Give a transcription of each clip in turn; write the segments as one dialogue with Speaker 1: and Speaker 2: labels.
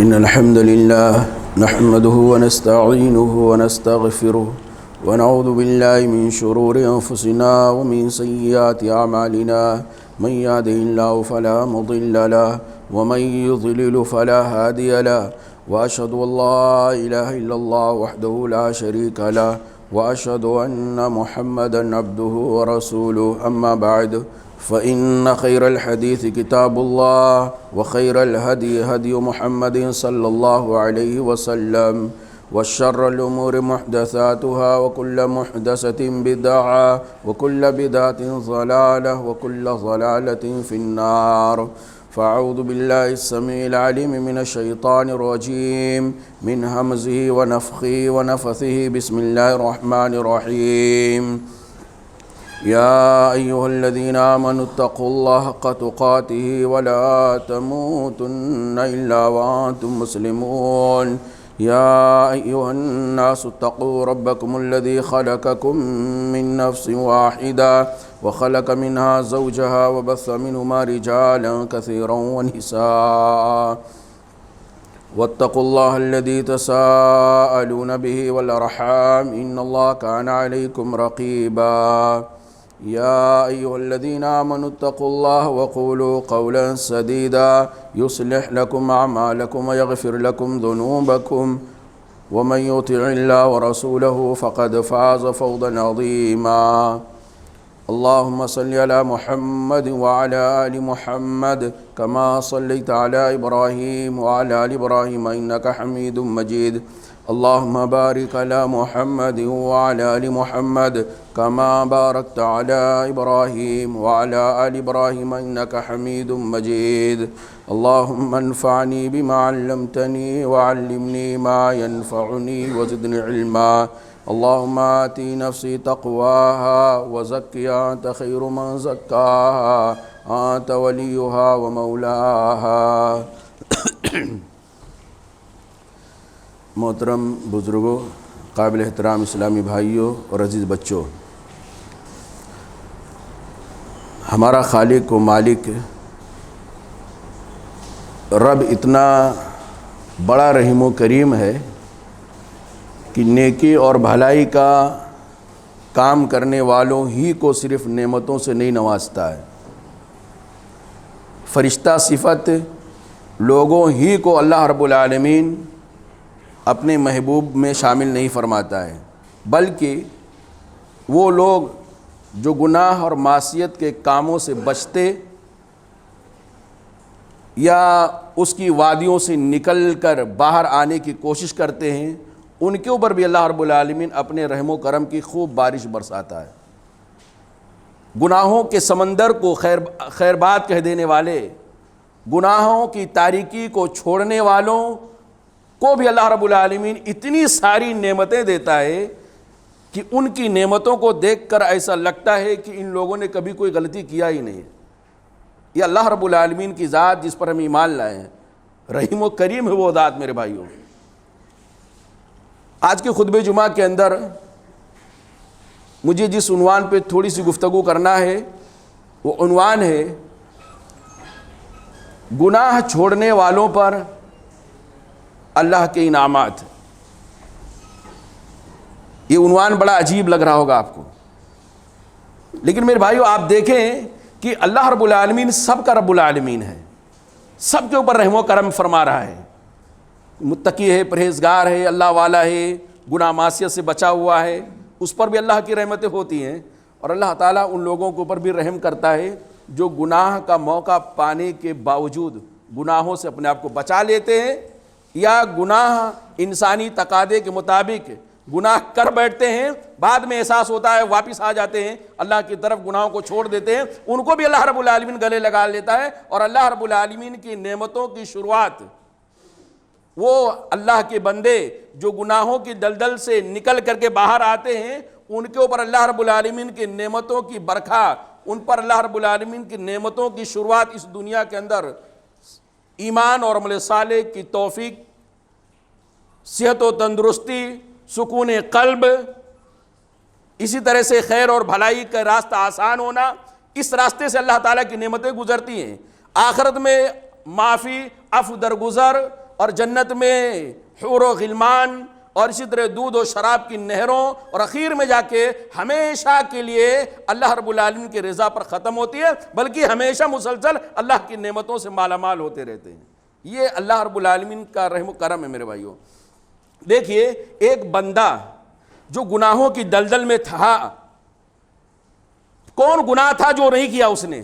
Speaker 1: إن الحمد لله نحمده ونستعينه ونستغفره ونعوذ بالله من شرور أنفسنا ومن سيئات أعمالنا من يهده الله فلا مضل له ومن يضلل فلا هادي له وأشهد أن لا إله إلا الله وحده لا شريك له وأشهد أن محمدا عبده ورسوله أما بعد فإن خير الحديث كتاب الله وخير الهدي هدي محمد صلى الله عليه وسلم والشر الأمور محدثاتها وكل محدثة بدعة وكل بدعة ضلالة وكل ضلالة في النار فأعوذ بالله السميع العليم من الشيطان الرجيم من همزه ونفخه ونفثه بسم الله الرحمن الرحيم يا أيها الذين آمنوا اتقوا الله حق تقاته ولا تموتن إلا وأنتم مسلمون يا أيها الناس اتقوا ربكم الذي خلقكم من نفس واحدة وخلق منها زوجها وبث منهما رجالا كثيرا ونساء واتقوا الله الذي تساءلون به والأرحام إن الله كان عليكم رقيبا يا أيها الذين آمنوا اتقوا الله وقولوا قولا سديدا يصلح لكم أعمالكم ويغفر لكم ذنوبكم ومن يطع الله ورسوله فقد فاز فوزا عظيما اللهم صل على محمد وعلى آل محمد كما صليت على إبراهيم وعلى آل إبراهيم إنك حميد مجيد اللهم بارك على محمد وعلى آل محمد كما باركت على إبراهيم وعلى آل إبراهيم إنك حميد مجيد اللهم انفعني بما علمتني وعلمني ما ينفعني وزدني علما اللهم آت نفسي تقواها وزكها أنت خير من زكاها أنت وليها ومولاها محترم بزرگوں، قابل احترام اسلامی بھائیوں اور عزیز بچوں، ہمارا خالق و مالک رب اتنا بڑا رحیم و کریم ہے کہ نیکی اور بھلائی کا کام کرنے والوں ہی کو صرف نعمتوں سے نہیں نوازتا ہے، فرشتہ صفت لوگوں ہی کو اللہ رب العالمین اپنے محبوب میں شامل نہیں فرماتا ہے، بلکہ وہ لوگ جو گناہ اور معصیت کے کاموں سے بچتے یا اس کی وادیوں سے نکل کر باہر آنے کی کوشش کرتے ہیں، ان کے اوپر بھی اللہ رب العالمین اپنے رحم و کرم کی خوب بارش برساتا ہے۔ گناہوں کے سمندر کو خیر بات کہہ دینے والے، گناہوں کی تاریکی کو چھوڑنے والوں کو بھی اللہ رب العالمین اتنی ساری نعمتیں دیتا ہے کہ ان کی نعمتوں کو دیکھ کر ایسا لگتا ہے کہ ان لوگوں نے کبھی کوئی غلطی کیا ہی نہیں۔ یہ اللہ رب العالمین کی ذات جس پر ہم ایمان لائے ہیں، رحیم و کریم ہے وہ ذات میرے بھائیوں۔ آج کے خطبہ جمعہ کے اندر مجھے جس عنوان پہ تھوڑی سی گفتگو کرنا ہے وہ عنوان ہے گناہ چھوڑنے والوں پر اللہ کے انعامات۔ یہ عنوان بڑا عجیب لگ رہا ہوگا آپ کو، لیکن میرے بھائیو آپ دیکھیں کہ اللہ رب العالمین سب کا رب العالمین ہے، سب کے اوپر رحم و کرم فرما رہا ہے، متقی ہے، پرہیزگار ہے، اللہ والا ہے، گناہ معصیت سے بچا ہوا ہے، اس پر بھی اللہ کی رحمتیں ہوتی ہیں، اور اللہ تعالیٰ ان لوگوں کے اوپر بھی رحم کرتا ہے جو گناہ کا موقع پانے کے باوجود گناہوں سے اپنے آپ کو بچا لیتے ہیں، یا گناہ انسانی تقاضے کے مطابق گناہ کر بیٹھتے ہیں، بعد میں احساس ہوتا ہے واپس آ جاتے ہیں اللہ کی طرف، گناہوں کو چھوڑ دیتے ہیں، ان کو بھی اللہ رب العالمین گلے لگا لیتا ہے، اور اللہ رب العالمین کی نعمتوں کی شروعات وہ اللہ کے بندے جو گناہوں کی دلدل سے نکل کر کے باہر آتے ہیں، ان کے اوپر اللہ رب العالمین کی نعمتوں کی برکھا، ان پر اللہ رب العالمین کی نعمتوں کی شروعات اس دنیا کے اندر ایمان اور عمل صالح کی توفیق، صحت و تندرستی، سکون قلب، اسی طرح سے خیر اور بھلائی کا راستہ آسان ہونا، اس راستے سے اللہ تعالیٰ کی نعمتیں گزرتی ہیں۔ آخرت میں معافی، عفو درگزر اور جنت میں حور و غلمان اور اسی طرح دودھ و شراب کی نہروں، اور اخیر میں جا کے ہمیشہ کے لیے اللہ رب العالمین کی رضا پر ختم ہوتی ہے، بلکہ ہمیشہ مسلسل اللہ کی نعمتوں سے مالا مال ہوتے رہتے ہیں۔ یہ اللہ رب العالمین کا رحم و کرم ہے میرے بھائیوں۔ دیکھیے ایک بندہ جو گناہوں کی دلدل میں تھا، کون گناہ تھا جو نہیں کیا اس نے،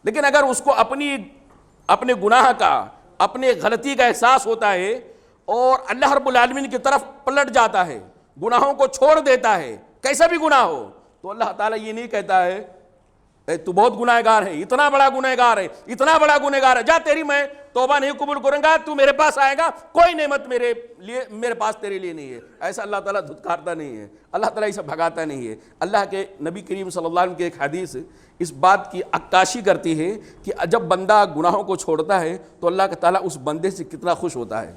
Speaker 1: لیکن اگر اس کو اپنے گناہ کا، اپنے غلطی کا احساس ہوتا ہے اور اللہ رب العالمین کی طرف پلٹ جاتا ہے، گناہوں کو چھوڑ دیتا ہے، کیسا بھی گناہ ہو، تو اللہ تعالیٰ یہ نہیں کہتا ہے اے تو بہت گناہگار ہے، اتنا بڑا گنہگار ہے، اتنا بڑا گنہگار ہے، جا تیری میں توبہ نہیں قبول کروں گا، تو میرے پاس آئے گا، کوئی نعمت میرے پاس تیرے لیے نہیں ہے۔ ایسا اللہ تعالیٰ دھتکارتا نہیں ہے، اللہ تعالیٰ اسے بھگاتا نہیں ہے۔ اللہ کے نبی کریم صلی اللہ علیہ وسلم کی ایک حدیث اس بات کی عکاسی کرتی ہے کہ جب بندہ گناہوں کو چھوڑتا ہے تو اللہ تعالیٰ اس بندے سے کتنا خوش ہوتا ہے۔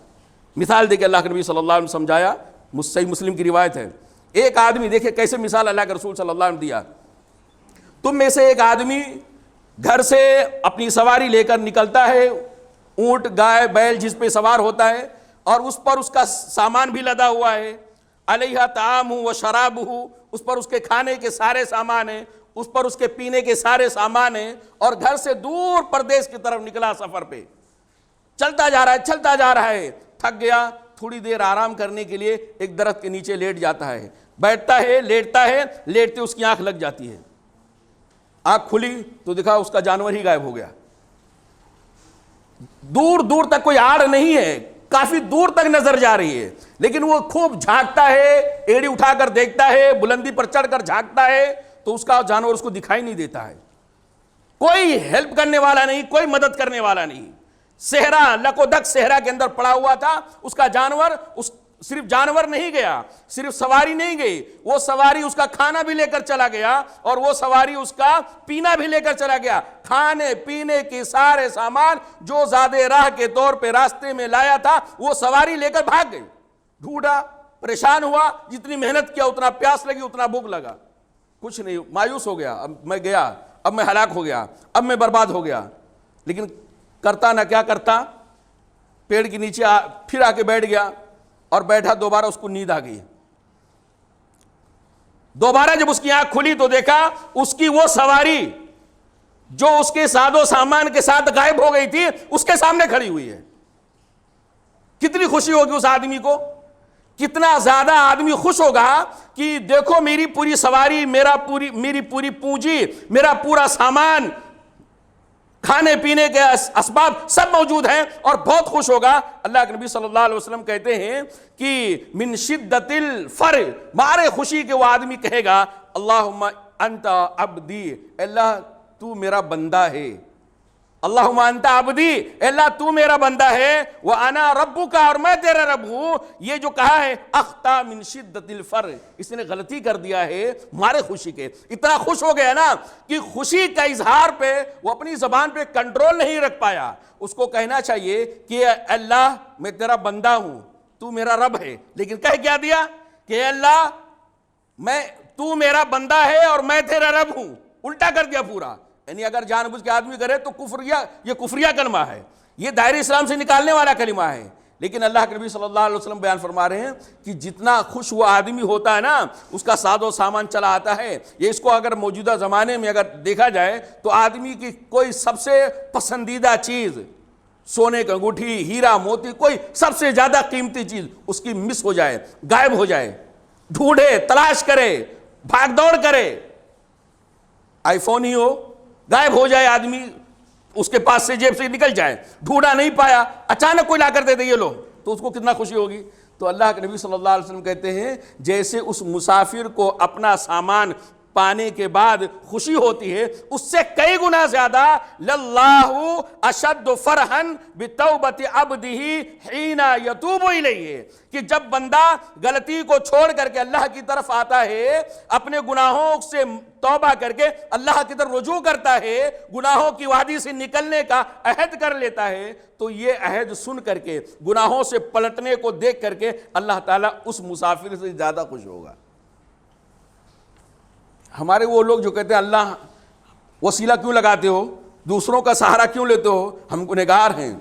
Speaker 1: مثال دے کے اللہ کے نبی صلی اللہ علیہ وسلم سمجھایا، صحیح مسلم کی روایت ہے۔ ایک آدمی، دیکھیں کیسے مثال اللہ کے رسول صلی اللہ علیہ وسلم دیا، تم میں سے ایک آدمی گھر سے اپنی سواری لے کر نکلتا ہے، اونٹ، گائے، بیل جس پہ سوار ہوتا ہے، اور اس پر اس کا سامان بھی لدا ہوا ہے، علیہ طعامہ و شرابہ، اس پر اس کے کھانے کے سارے سامان ہیں، اس پر اس کے پینے کے سارے سامان ہیں، اور گھر سے دور پردیس کی طرف نکلا سفر پہ، چلتا جا رہا ہے، تھک گیا، تھوڑی دیر آرام کرنے کے لیے ایک درخت کے نیچے لیٹ جاتا ہے، بیٹھتا ہے، لیٹتا ہے، لیٹتے اس کی آنکھ لگ جاتی ہے، آنکھ کھلی تو دیکھا اس کا جانور ہی غائب ہو گیا۔ دور دور تک کوئی آڑ نہیں ہے، کافی دور تک نظر جا رہی ہے، لیکن وہ خوب جھانکتا ہے، ایڑی اٹھا کر دیکھتا ہے، بلندی پر چڑھ کر جھانکتا ہے، تو اس کا جانور اس کو دکھائی نہیں دیتا ہے، کوئی ہیلپ کرنے والا نہیں، کوئی مدد کرنے والا نہیں۔ صحرا، لک و دک صحرا کے اندر پڑا ہوا تھا، اس کا جانور، صرف جانور نہیں گیا، صرف سواری نہیں گئی، وہ سواری اس کا کھانا بھی لے کر چلا گیا، اور وہ سواری اس کا پینا بھی لے کر چلا گیا، کھانے پینے کے سارے سامان جو زیادہ راہ کے طور پہ راستے میں لایا تھا وہ سواری لے کر بھاگ گئی۔ ڈھونڈا، پریشان ہوا، جتنی محنت کیا اتنا پیاس لگی، اتنا بھوک لگا، کچھ نہیں، مایوس ہو گیا، اب میں گیا، اب میں ہلاک ہو گیا، اب میں برباد ہو گیا، لیکن کرتا نہ کیا کرتا، پیڑ کے نیچے پھر آ کے بیٹھ گیا، اور بیٹھا، دوبارہ اس کو نیند آ گئی۔ دوبارہ جب اس کی آنکھ کھلی تو دیکھا اس کی وہ سواری جو اس کے ساز و سامان کے ساتھ غائب ہو گئی تھی اس کے سامنے کھڑی ہوئی ہے۔ کتنی خوشی ہوگی اس آدمی کو، کتنا زیادہ آدمی خوش ہوگا کہ دیکھو میری پوری سواری، میری پوری پونجی، میرا پورا سامان، کھانے پینے کے اسباب سب موجود ہیں، اور بہت خوش ہوگا۔ اللہ کے نبی صلی اللہ علیہ وسلم کہتے ہیں کہ من شدت الفرح، مارے خوشی کے وہ آدمی کہے گا اللہم انت عبدی، اللہ تو میرا بندہ ہے، اللہم انت عبدی، اللہ تو میرا بندہ ہے، وانا ربک، اور میں تیرا رب ہوں۔ یہ جو کہا ہے اخطا من شدت الفرح، اس نے غلطی کر دیا ہے مارے خوشی کے، اتنا خوش ہو گیا نا کہ خوشی کا اظہار پہ وہ اپنی زبان پہ کنٹرول نہیں رکھ پایا۔ اس کو کہنا چاہیے کہ اللہ میں تیرا بندہ ہوں، تو میرا رب ہے، لیکن کہہ کیا دیا کہ اللہ تو میرا بندہ ہے اور میں تیرا رب ہوں، الٹا کر دیا پورا۔ یعنی اگر جان بوجھ کے آدمی کرے تو یہ کفریہ کلمہ ہے، یہ دائرہ اسلام سے نکالنے والا کلمہ ہے۔ لیکن اللہ کے نبی صلی اللہ علیہ وسلم بیان فرما رہے ہیں کہ جتنا خوش وہ آدمی ہوتا ہے نا، اس کا ساز و سامان چلا آتا ہے۔ یہ اس کو اگر موجودہ زمانے میں اگر دیکھا جائے تو آدمی کی کوئی سب سے پسندیدہ چیز، سونے کا انگوٹھی، ہیرا موتی، کوئی سب سے زیادہ قیمتی چیز اس کی مس ہو جائے، غائب ہو جائے، ڈھونڈے، تلاش کرے، بھاگ دوڑ کرے، آئی فون ہی ہو، غائب ہو جائے، آدمی اس کے پاس سے جیب سے نکل جائے، ڈھونڈا نہیں پایا، اچانک کوئی لا کر دے دے یہ لو، تو اس کو کتنا خوشی ہوگی۔ تو اللہ کے نبی صلی اللہ علیہ وسلم کہتے ہیں جیسے اس مسافر کو اپنا سامان پانے کے بعد خوشی ہوتی ہے، اس سے کئی گنا زیادہ للہ اشد فرحا بتوبت عبدہ حین یتوب الیہ، کہ جب بندہ غلطی کو چھوڑ کر کے اللہ کی طرف آتا ہے، اپنے گناہوں سے توبہ کر کے اللہ کی طرف رجوع کرتا ہے، گناہوں کی وادی سے نکلنے کا عہد کر لیتا ہے، تو یہ عہد سن کر کے، گناہوں سے پلٹنے کو دیکھ کر کے اللہ تعالیٰ اس مسافر سے زیادہ خوش ہوگا۔ ہمارے وہ لوگ جو کہتے ہیں اللہ وسیلہ کیوں لگاتے ہو، دوسروں کا سہارا کیوں لیتے ہو، ہم گنہگار ہیں،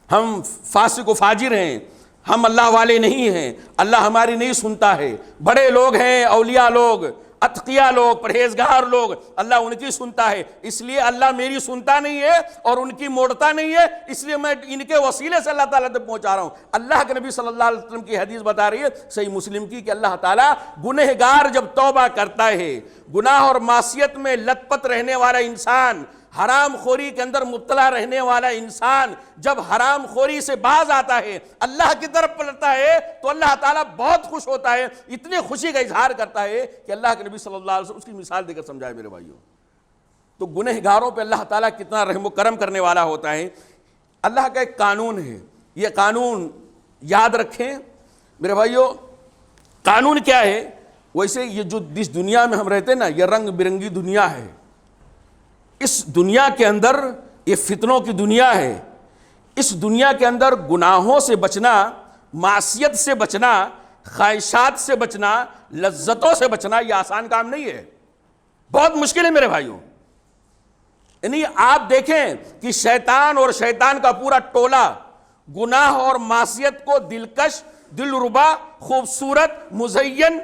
Speaker 1: ہم فاسق و فاجر ہیں، ہم اللہ والے نہیں ہیں، اللہ ہماری نہیں سنتا ہے۔ بڑے لوگ ہیں، اولیاء لوگ، اتقیاء لوگ، پرہیزگار لوگ، اللہ ان کی سنتا ہے، اس لیے اللہ میری سنتا نہیں ہے اور ان کی موڑتا نہیں ہے، اس لیے میں ان کے وسیلے سے اللہ تعالیٰ تک پہنچا رہا ہوں۔ اللہ کے نبی صلی اللہ علیہ وسلم کی حدیث بتا رہی ہے صحیح مسلم کی کہ اللہ تعالیٰ گنہگار جب توبہ کرتا ہے، گناہ اور معصیت میں لت پت رہنے والا انسان، حرام خوری کے اندر مبتلا رہنے والا انسان جب حرام خوری سے باز آتا ہے، اللہ کی طرف پلٹتا ہے، تو اللہ تعالیٰ بہت خوش ہوتا ہے، اتنی خوشی کا اظہار کرتا ہے کہ اللہ کے نبی صلی اللہ علیہ وسلم اس کی مثال دے کر سمجھائے میرے بھائیوں۔ تو گنہگاروں پہ اللہ تعالیٰ کتنا رحم و کرم کرنے والا ہوتا ہے۔ اللہ کا ایک قانون ہے، یہ قانون یاد رکھیں میرے بھائیوں۔ قانون کیا ہے؟ ویسے یہ جو جس دنیا میں ہم رہتے ہیں نا، یہ رنگ برنگی دنیا ہے۔ اس دنیا کے اندر یہ فتنوں کی دنیا ہے۔ اس دنیا کے اندر گناہوں سے بچنا، معصیت سے بچنا، خواہشات سے بچنا، لذتوں سے بچنا یہ آسان کام نہیں ہے، بہت مشکل ہے میرے بھائیوں۔ یعنی آپ دیکھیں کہ شیطان اور شیطان کا پورا ٹولہ گناہ اور معصیت کو دلکش، دلربا، خوبصورت، مزین،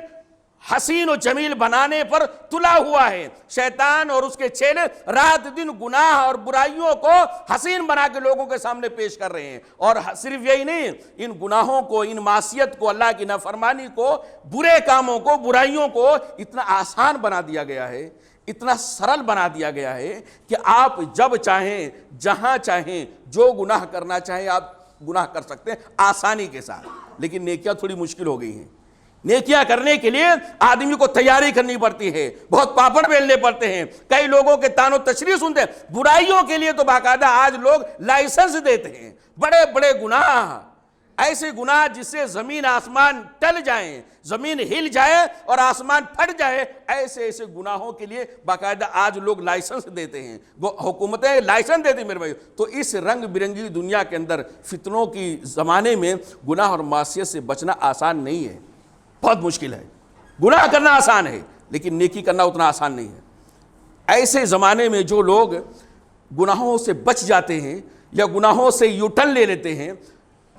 Speaker 1: حسین و جمیل بنانے پر تلا ہوا ہے۔ شیطان اور اس کے چیلے رات دن گناہ اور برائیوں کو حسین بنا کے لوگوں کے سامنے پیش کر رہے ہیں، اور صرف یہی نہیں، ان گناہوں کو، ان معصیت کو، اللہ کی نافرمانی کو، برے کاموں کو، برائیوں کو اتنا آسان بنا دیا گیا ہے، اتنا سرل بنا دیا گیا ہے کہ آپ جب چاہیں، جہاں چاہیں، جو گناہ کرنا چاہیں آپ گناہ کر سکتے ہیں آسانی کے ساتھ۔ لیکن نیکیاں تھوڑی مشکل ہو گئی ہیں۔ نیکیاں کرنے کے لیے آدمی کو تیاری کرنی پڑتی ہے، بہت پاپڑ بیلنے پڑتے ہیں، کئی لوگوں کے تان و تشریح سنتے ہیں۔ برائیوں کے لیے تو باقاعدہ آج لوگ لائسنس دیتے ہیں، بڑے بڑے گناہ، ایسے گناہ جس سے زمین آسمان ٹل جائیں، زمین ہل جائے اور آسمان پھٹ جائے، ایسے ایسے گناہوں کے لیے باقاعدہ آج لوگ لائسنس دیتے ہیں، وہ حکومتیں لائسنس دیتی ہیں میرے بھائی۔ تو اس رنگ برنگی دنیا کے اندر، فتنوں کی زمانے میں گناہ اور معصیت سے بچنا آسان نہیں ہے، بہت مشکل ہے۔ گناہ کرنا آسان ہے لیکن نیکی کرنا اتنا آسان نہیں ہے۔ ایسے زمانے میں جو لوگ گناہوں سے بچ جاتے ہیں یا گناہوں سے یو ٹرن لے لیتے ہیں،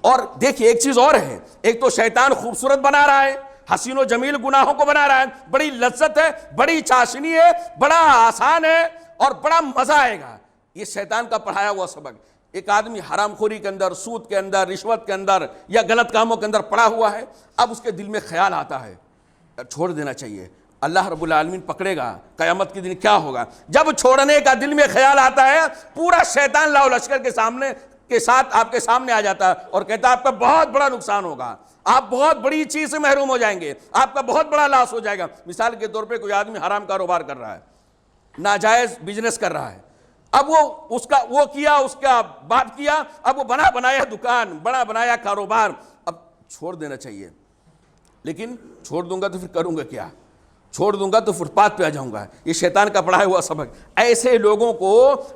Speaker 1: اور دیکھیے ایک چیز اور ہے، ایک تو شیطان خوبصورت بنا رہا ہے، حسین و جمیل گناہوں کو بنا رہا ہے، بڑی لذت ہے، بڑی چاشنی ہے، بڑا آسان ہے اور بڑا مزہ آئے گا۔ یہ شیطان کا پڑھایا ہوا سبق۔ ایک آدمی حرام خوری کے اندر، سود کے اندر، رشوت کے اندر یا غلط کاموں کے اندر پڑا ہوا ہے، اب اس کے دل میں خیال آتا ہے چھوڑ دینا چاہیے، اللہ رب العالمین پکڑے گا، قیامت کے دن کیا ہوگا۔ جب چھوڑنے کا دل میں خیال آتا ہے، پورا شیطان لاؤ لشکر کے ساتھ آپ کے سامنے آ جاتا ہے اور کہتا ہے آپ کا بہت بڑا نقصان ہوگا، آپ بہت بڑی چیز سے محروم ہو جائیں گے، آپ کا بہت بڑا لاس ہو جائے گا۔ مثال کے طور پہ کوئی آدمی حرام کاروبار کر رہا ہے، ناجائز بزنس کر رہا ہے، اب وہ کیا، اس کا بات کیا، اب وہ بنا بنایا دکان، بنا بنایا کاروبار، اب چھوڑ دینا چاہیے، لیکن چھوڑ دوں گا تو پھر کروں گا کیا، چھوڑ دوں گا تو فٹ پاتھ پہ آ جاؤں گا۔ یہ شیطان کا پڑھایا ہوا سبق۔ ایسے لوگوں کو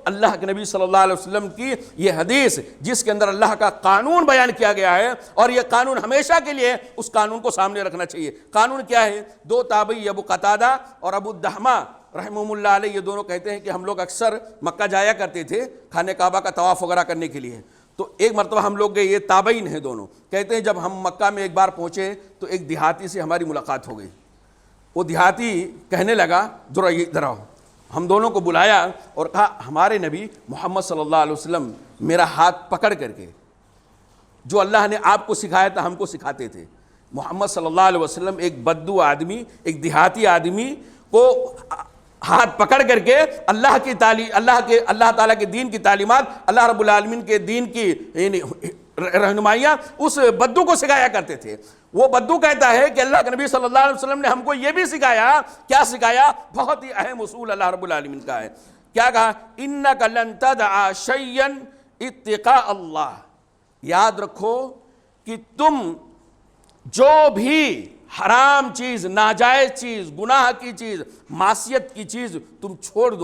Speaker 1: اللہ کے نبی صلی اللہ علیہ وسلم کی یہ حدیث جس کے اندر اللہ کا قانون بیان کیا گیا ہے، اور یہ قانون ہمیشہ کے لیے اس قانون کو سامنے رکھنا چاہیے۔ قانون کیا ہے؟ دو تابعی ابو قتادہ اور ابو الدحمہ رحمہ اللہ علیہ، یہ دونوں کہتے ہیں کہ ہم لوگ اکثر مکہ جایا کرتے تھے خانہ کعبہ کا طواف وغیرہ کرنے کے لیے، تو ایک مرتبہ ہم لوگ گئے، یہ تابعین ہیں دونوں، کہتے ہیں جب ہم مکہ میں ایک بار پہنچے تو ایک دیہاتی سے ہماری ملاقات ہو گئی۔ وہ دیہاتی کہنے لگا ذرا ادھر آؤ، ہم دونوں کو بلایا اور کہا ہمارے نبی محمد صلی اللہ علیہ وسلم میرا ہاتھ پکڑ کر کے جو اللہ نے آپ کو سکھایا تھا ہم کو سکھاتے تھے۔ محمد صلی اللہ علیہ وسلم ایک بدو آدمی، ایک دیہاتی آدمی کو ہاتھ پکڑ کر کے اللہ کی اللہ تعالیٰ کے دین کی تعلیمات، اللہ رب العالمین کے دین کی رہنمائیاں اس بدو کو سکھایا کرتے تھے۔ وہ بدو کہتا ہے کہ اللہ کے نبی صلی اللہ علیہ وسلم نے ہم کو یہ بھی سکھایا۔ کیا سکھایا؟ بہت ہی اہم اصول اللہ رب العالمین کا ہے۔ کیا کہا؟ اِنَّكَ لَن تَدْعَ شَيْئًا اتِّقَاءَ اللہ، یاد رکھو کہ تم جو بھی حرام چیز، ناجائز چیز، گناہ کی چیز، معصیت کی چیز تم چھوڑ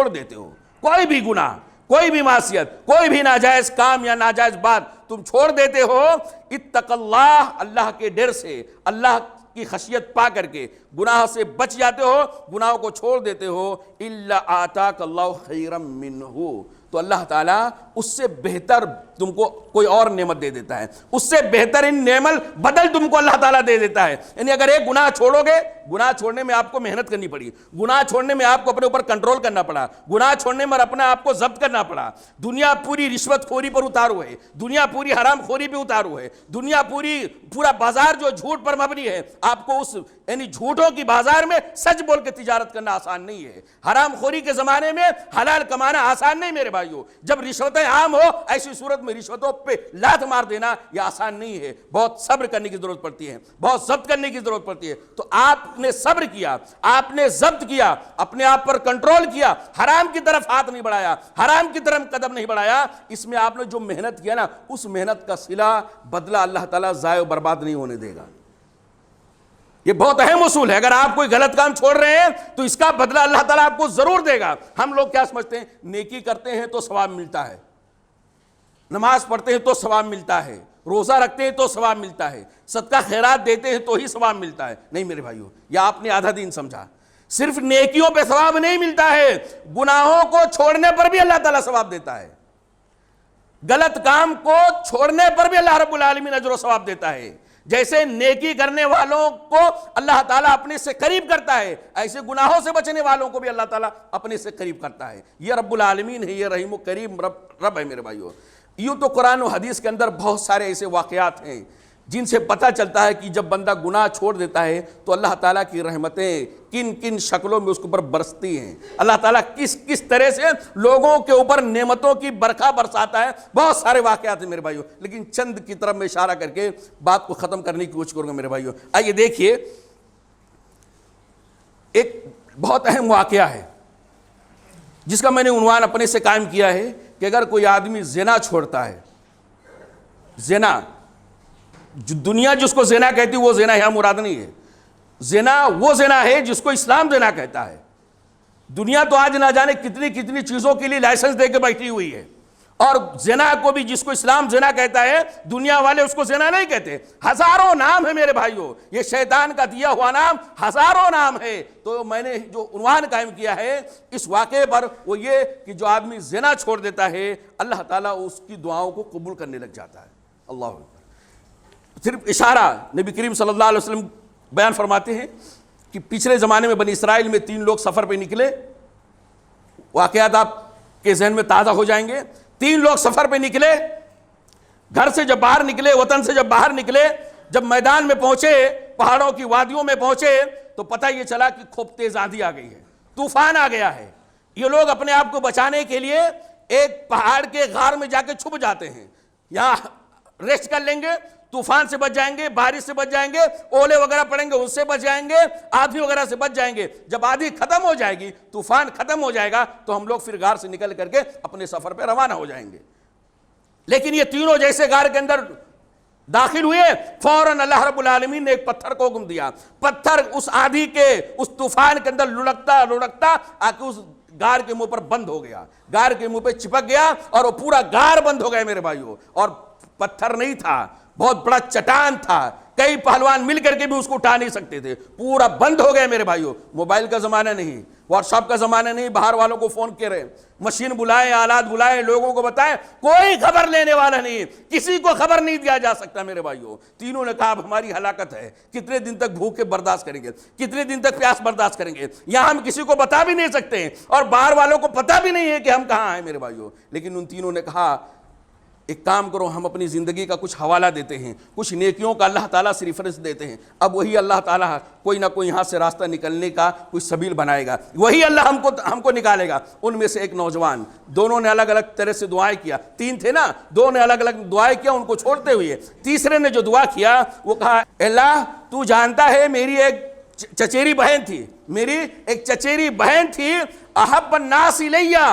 Speaker 1: دیتے ہو، کوئی بھی گناہ، کوئی بھی معصیت، کوئی بھی ناجائز کام یا ناجائز بات تم چھوڑ دیتے ہو، اتق اللہ، اللہ کے ڈر سے، اللہ کی خشیت پا کر کے گناہ سے بچ جاتے ہو، گناہوں کو چھوڑ دیتے ہو، الا آتاک اللہ خیرا منہ، تو اللہ تعالیٰ اس سے بہتر تم کو کوئی اور نعمت دے دیتا ہے، اس سے بہترین نعمت بدل تم کو اللہ تعالیٰ دے دیتا ہے۔ یعنی اگر ایک گناہ چھوڑو گے، گناہ چھوڑنے میں آپ کو محنت کرنی پڑی، گناہ چھوڑنے میں آپ کو اپنے اوپر کنٹرول کرنا پڑا، گناہ چھوڑنے میں اپنے آپ کو ضبط کرنا پڑا، دنیا پوری رشوت خوری پر اتارو ہے، دنیا پوری حرام خوری پہ اتارو ہے، دنیا پورا بازار جو جھوٹ پر مبنی ہے، آپ کو اس یعنی جھوٹوں کی بازار میں سچ بول کے تجارت کرنا آسان نہیں ہے۔ حرام خوری کے زمانے میں حلال کمانا آسان نہیں میرے بھائیوں، جب رشوتیں عام ہو ایسی صورت میں رشوتوں پہ لات مار دینا یہ آسان نہیں ہے، بہت صبر کرنے کی ضرورت پڑتی ہے، بہت ضبط کرنے کی ضرورت پڑتی ہے۔ تو آپ نے صبر کیا، آپ نے ضبط کیا، اپنے آپ پر کنٹرول کیا، حرام کی طرف ہاتھ نہیں بڑھایا، حرام کی طرف قدم نہیں بڑھایا، اس میں آپ نے جو محنت کیا نا اس محنت کا صلہ بدلہ اللہ تعالیٰ ضائع و برباد نہیں ہونے دے گا۔ یہ بہت اہم اصول ہے، اگر آپ کوئی غلط کام چھوڑ رہے ہیں تو اس کا بدلہ اللہ تعالیٰ آپ کو ضرور دے گا۔ ہم لوگ کیا سمجھتے ہیں، نیکی کرتے ہیں تو ثواب ملتا ہے، نماز پڑھتے ہیں تو ثواب ملتا ہے، روزہ رکھتے ہیں تو ثواب ملتا ہے، صدقہ خیرات دیتے ہیں تو ہی ثواب ملتا ہے۔ نہیں میرے بھائیو، یہ آپ نے آدھا دین سمجھا، صرف نیکیوں پہ ثواب نہیں ملتا ہے، گناہوں کو چھوڑنے پر بھی اللہ تعالیٰ ثواب دیتا ہے، غلط کام کو چھوڑنے پر بھی اللہ رب العالمین اجر و ثواب دیتا ہے۔ جیسے نیکی کرنے والوں کو اللہ تعالیٰ اپنے سے قریب کرتا ہے، ایسے گناہوں سے بچنے والوں کو بھی اللہ تعالیٰ اپنے سے قریب کرتا ہے۔ یہ رب العالمین ہے، یہ رحیم و کریم رب ہے میرے بھائیو۔ یوں تو قرآن و حدیث کے اندر بہت سارے ایسے واقعات ہیں جن سے پتہ چلتا ہے کہ جب بندہ گناہ چھوڑ دیتا ہے تو اللہ تعالیٰ کی رحمتیں کن کن شکلوں میں اس کے اوپر برستی ہیں، اللہ تعالیٰ کس طرح سے لوگوں کے اوپر نعمتوں کی برکھا برساتا ہے۔ بہت سارے واقعات ہیں میرے بھائیو، لیکن چند کی طرف میں اشارہ کر کے بات کو ختم کرنے کی کوشش کروں گا میرے بھائیو۔ آئیے دیکھیے، ایک بہت اہم واقعہ ہے جس کا میں نے عنوان اپنے سے قائم کیا ہے کہ اگر کوئی آدمی زنا چھوڑتا ہے، زنا جو دنیا جس کو زنا کہتی ہے وہ زنا یہاں مراد نہیں ہے، زنا وہ زنا ہے جس کو اسلام زنا کہتا ہے۔ دنیا تو آج نہ جانے کتنی چیزوں کے لیے لائسنس دے کے بیٹھی ہوئی ہے، اور زنا کو بھی جس کو اسلام زنا کہتا ہے دنیا والے اس کو زنا نہیں کہتے، ہزاروں نام ہے میرے بھائیوں، یہ شیطان کا دیا ہوا نام ہزاروں نام ہے۔ تو میں نے جو عنوان قائم کیا ہے اس واقعے پر وہ یہ کہ جو آدمی زنا چھوڑ دیتا ہے اللہ تعالیٰ اس کی دعاؤں کو قبول کرنے لگ جاتا ہے۔ اللہ اکبر۔ صرف اشارہ نبی کریم صلی اللہ علیہ وسلم بیان فرماتے ہیں کہ پچھلے زمانے میں بنی اسرائیل میں 3 لوگ سفر پہ نکلے، واقعات آپ کے ذہن میں تازہ ہو جائیں گے۔ 3 لوگ سفر پہ نکلے، گھر سے جب باہر نکلے، وطن سے جب باہر نکلے، جب میدان میں پہنچے، پہاڑوں کی وادیوں میں پہنچے تو پتہ یہ چلا کہ خوب تیز آندھی آ گئی ہے، طوفان آ گیا ہے۔ یہ لوگ اپنے آپ کو بچانے کے لیے ایک پہاڑ کے غار میں جا کے چھپ جاتے ہیں، یہاں ریسٹ کر لیں گے، طوفان سے بچ جائیں گے، بارش سے بچ جائیں گے، اولے وغیرہ پڑیں گے ان سے بچ جائیں گے، آندھی وغیرہ سے بچ جائیں گے۔ جب آندھی ختم ہو جائے گی، طوفان ختم ہو جائے گا تو ہم لوگ پھر غار سے نکل کر کے اپنے سفر پہ روانہ ہو جائیں گے۔ لیکن یہ تینوں جیسے غار کے اندر داخل ہوئے، فوراً اللہ رب العالمین نے ایک پتھر کو حکم دیا، پتھر اس آندھی کے اس طوفان کے اندر لڑکتا آ کے اس غار کے منہ پر بند ہو گیا، غار کے منہ پہ چپک گیا اور وہ پورا غار بند ہو گیا میرے بھائیوں۔ اور پتھر نہیں تھا، بہت بڑا چٹان تھا، کئی پہلوان مل کر کے بھی اس کو اٹھا نہیں سکتے تھے، پورا بند ہو گیا میرے بھائیوں۔ موبائل کا زمانہ نہیں، واٹس ایپ کا زمانہ نہیں، باہر والوں کو فون کر رہے، مشین بلائے، آلات بلائے، لوگوں کو بتائیں، کوئی خبر لینے والا نہیں، کسی کو خبر نہیں دیا جا سکتا میرے بھائیوں۔ تینوں نے کہا اب ہماری ہلاکت ہے، کتنے دن تک بھوک کے برداشت کریں گے، کتنے دن تک پیاس برداشت کریں گے، یہاں ہم کسی کو بتا بھی نہیں سکتے اور باہر والوں کو پتہ بھی نہیں ہے کہ ہم کہاں ہیں میرے بھائیوں۔ لیکن ان تینوں نے کہا ایک کام کرو، ہم اپنی زندگی کا کچھ حوالہ دیتے ہیں، کچھ نیکیوں کا اللہ تعالیٰ سے ریفرنس دیتے ہیں، اب وہی اللہ تعالیٰ کوئی نہ کوئی یہاں سے راستہ نکلنے کا کوئی سبیل بنائے گا، وہی اللہ ہم کو نکالے گا۔ ان میں سے ایک نوجوان، دونوں نے الگ الگ طرح سے دعائیں کیا، 3 تھے نا، 2 نے الگ الگ دعائیں کیا ان کو چھوڑتے ہوئے، تیسرے نے جو دعا کیا وہ کہا اللہ تو جانتا ہے میری ایک چچیری بہن تھی، احب الناس الیہ،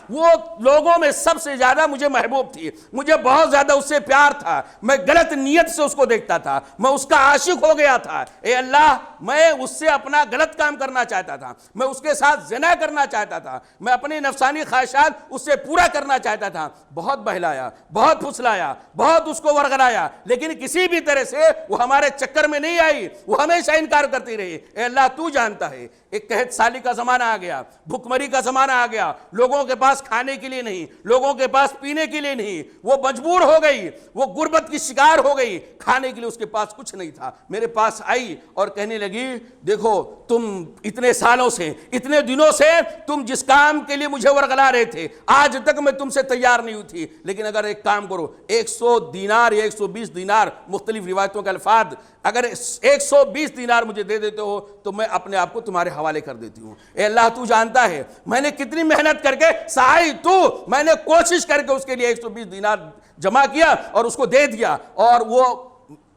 Speaker 1: وہ لوگوں میں سب سے زیادہ مجھے محبوب تھی، مجھے بہت زیادہ اس سے پیار تھا، میں غلط نیت سے اس کو دیکھتا تھا، میں اس کا عاشق ہو گیا تھا، اے اللہ میں اس سے اپنا غلط کام کرنا چاہتا تھا، میں اس کے ساتھ زنا کرنا چاہتا تھا، میں اپنی نفسانی خواہشات اس سے پورا کرنا چاہتا تھا، بہت بہلایا، بہت پھسلایا، بہت اس کو ورغلایا، لیکن کسی بھی طرح سے وہ ہمارے چکر میں نہیں آئی، وہ ہمیشہ انکار کرتی رہی۔ اے اللہ تو جانتا ہے، ایک قحط سالی کا زمانہ آ گیا، بھوک مری کا زمانہ آ گیا، لوگوں کے پاس کھانے کے لیے نہیں، لوگوں کے پاس پینے کے لیے نہیں، وہ مجبور ہو گئی، وہ غربت کی شکار ہو گئی، کھانے کے لیے اس کے پاس کچھ نہیں تھا، میرے پاس آئی اور کہنے لگی دیکھو تم اتنے سالوں سے، اتنے دنوں سے تم جس کام کے لیے مجھے ورغلا رہے تھے، آج تک میں تم سے تیار نہیں ہوئی تھی، لیکن اگر ایک کام کرو 100 دینار یا 120 دینار، مختلف روایتوں کے الفاظ، اگر 120 دینار مجھے دے دیتے ہو تو میں اپنے آپ کو تمہارے حوالے کر دیتی ہوں۔ اے اللہ تو جانتا ہے میں نے کتنی محنت کر کے سعی تو میں نے کوشش کر کے اس کے لیے 120 دینار جمع کیا اور اس کو دے دیا اور وہ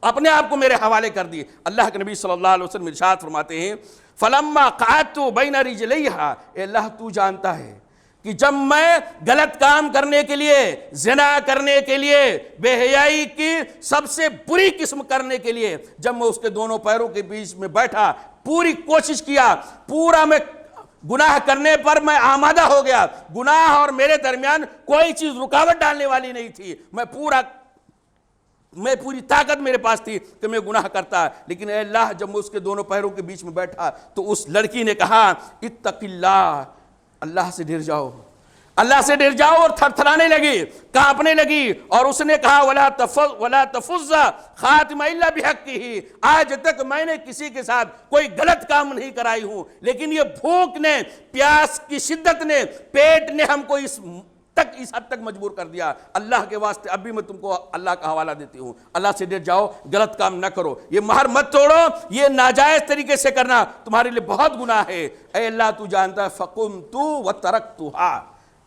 Speaker 1: اپنے آپ کو میرے حوالے کر دی۔ اللہ کے نبی صلی اللہ علیہ وسلم ارشاد فرماتے ہیں فَلَمَّا قَعَدْتُ بَيْنَ رِجْلَيْهَا، اے اللہ تو جانتا ہے کہ جب میں غلط کام کرنے کے لیے، زنا کرنے کے لیے، بے حیائی کی سب سے بری قسم کرنے کے لیے جب میں اس کے دونوں پیروں کے بیچ میں بیٹھا، پوری کوشش کیا، پورا میں گناہ کرنے پر میں آمادہ ہو گیا، گناہ اور میرے درمیان کوئی چیز رکاوٹ ڈالنے والی نہیں تھی، میں پوری طاقت میرے پاس تھی کہ میں گناہ کرتا، لیکن اے اللہ جب میں اس کے دونوں پیروں کے بیچ میں بیٹھا تو اس لڑکی نے کہا اتق اللہ، اللہ سے ڈر جاؤ، اللہ سے ڈر جاؤ، اور تھر تھرانے لگی، کانپنے لگی، اور اس نے کہا وَلَا تَفُزَّ خَاتِمَ إِلَّا بِحَقِّهِ، آج تک میں نے کسی کے ساتھ کوئی غلط کام نہیں کرائی ہوں، لیکن یہ بھوک نے، پیاس کی شدت نے، پیٹ نے ہم کو اس حد تک مجبور کر دیا، اللہ کے واسطے اب بھی میں تم کو اللہ کا حوالہ دیتی ہوں، اللہ سے ڈر جاؤ، غلط کام نہ کرو، یہ مہر مت توڑو، یہ ناجائز طریقے سے کرنا تمہارے لیے بہت گناہ ہے۔ اے اللہ تو جانتا ہے فَقُمْتُ وَتَرَكْتُهَا،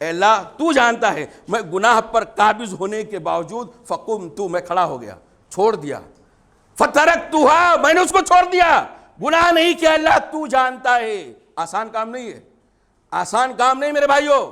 Speaker 1: اے اللہ تو جانتا ہے میں گناہ پر قابض ہونے کے باوجود فَقُمْتُ، میں کھڑا ہو گیا، چھوڑ دیا، فَتَرَكْتُهَا، میں نے اس کو چھوڑ دیا، گناہ نہیں کیا، اللہ تو جانتا ہے۔ آسان کام نہیں ہے، آسان کام نہیں میرے بھائیوں،